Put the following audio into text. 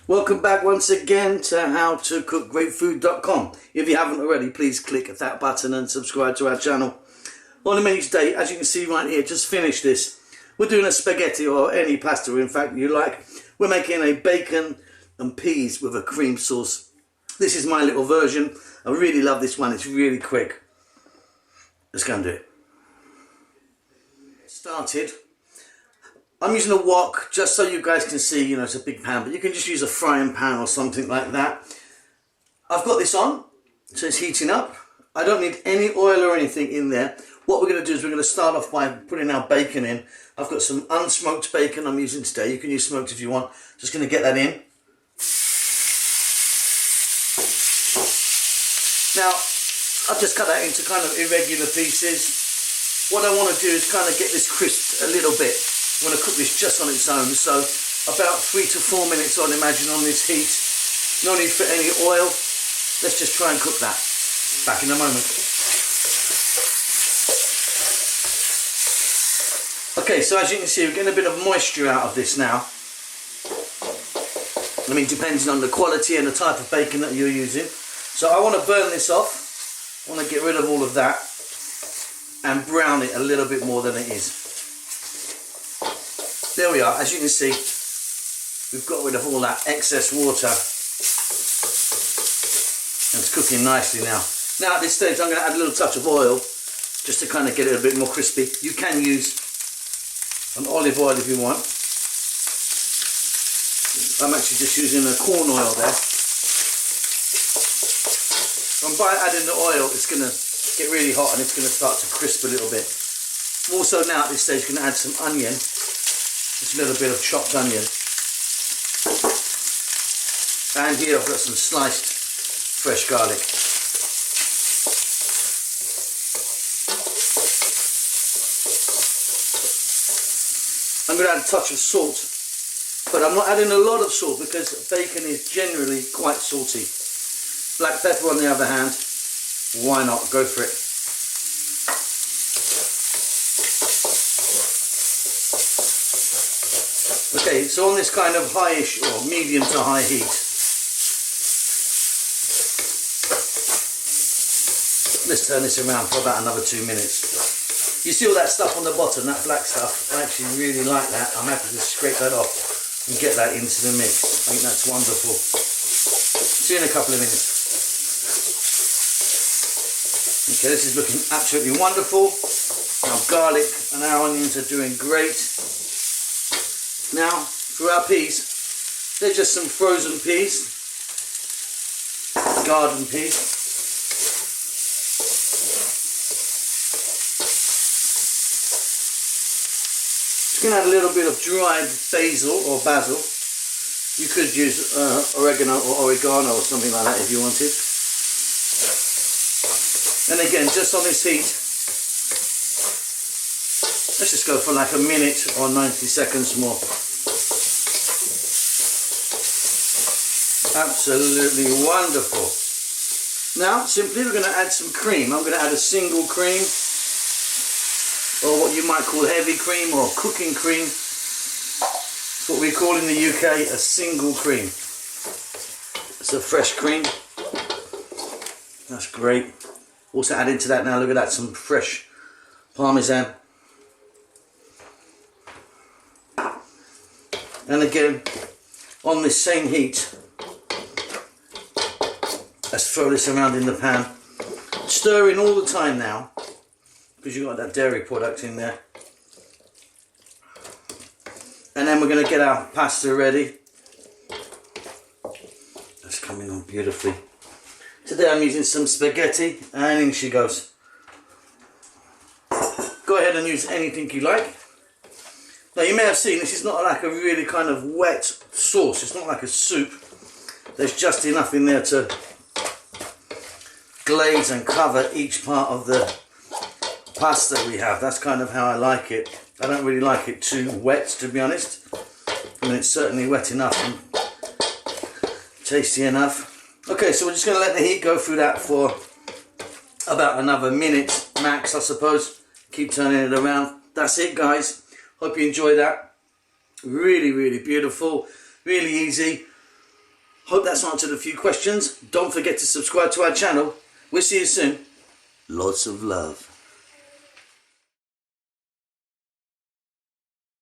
Welcome back once again to howtocookgreatfood.com. If you haven't already, please click that button and subscribe to our channel. On the menu today, as you can see right here, just finished this. We're doing a spaghetti or any pasta, in fact, you like. We're making a bacon and peas with a cream sauce. This is my little version. I really love this one. It's really quick. Let's go and do it. Started. I'm using a wok just so you guys can see, you know, it's a big pan, but you can just use a frying pan or something like that. I've got this on, so it's heating up. I don't need any oil or anything in there. What we're going to do is we're going to start off by putting our bacon in. I've got some unsmoked bacon I'm using today. You can use smoked if you want. Just going to get that in. Now, I've just cut that into kind of irregular pieces. What I want to do is kind of get this crisped a little bit. I'm going to cook this just on its own, so about 3 to 4 minutes I'd imagine on this heat. No need for any oil. Let's just try and cook that. Back in a moment. Okay, so as you can see, we're getting a bit of moisture out of this now. I mean, depending on the quality and the type of bacon that you're using. So I want to burn this off. I want to get rid of all of that and brown it a little bit more than it is. There we are. As you can see, we've got rid of all that excess water. And it's cooking nicely now. Now at this stage I'm going to add a little touch of oil just to kind of get it a bit more crispy. You can use an olive oil if you want. I'm actually just using a corn oil there. And by adding the oil, it's going to get really hot and it's going to start to crisp a little bit. Also now at this stage I'm going to add some onion. Just a little bit of chopped onion. And here I've got some sliced fresh garlic. I'm going to add a touch of salt, but I'm not adding a lot of salt because bacon is generally quite salty. Black pepper on the other hand, why not? Go for it. Okay, so on this kind of highish or medium to high heat, let's turn this around for about another 2 minutes. You see all that stuff on the bottom, that black stuff? I actually really like that. I'm happy to scrape that off and get that into the mix. I think that's wonderful. See you in a couple of minutes. Okay, this is looking absolutely wonderful. Our garlic and our onions are doing great. Now, for our peas, they're just some frozen peas, garden peas. Just going to add a little bit of dried basil or basil. You could use oregano or oregano or something like that if you wanted. And again, just on this heat, let's just go for like a minute or 90 seconds more. Absolutely wonderful. Now, simply we're going to add some cream. I'm going to add a single cream, or what you might call heavy cream or cooking cream. It's what we call in the UK a single cream. It's a fresh cream. That's great. Also add into that now, look at that, some fresh parmesan. And again, on this same heat, let's throw this around in the pan. Stirring all the time now, because you've got that dairy product in there. And then we're going to get our pasta ready. That's coming on beautifully. Today I'm using some spaghetti, and in she goes. Go ahead and use anything you like. Now you may have seen this is not like a really kind of wet sauce, it's not like a soup. There's just enough in there to glaze and cover each part of the pasta we have. That's kind of how I like it. I don't really like it too wet, to be honest. I mean, it's certainly wet enough and tasty enough. Okay, so we're just going to let the heat go through that for about another minute max, I suppose. Keep turning it around. That's it, guys. Hope you enjoyed that. Really, really beautiful. Really easy. Hope that's answered a few questions. Don't forget to subscribe to our channel. We'll see you soon. Lots of love.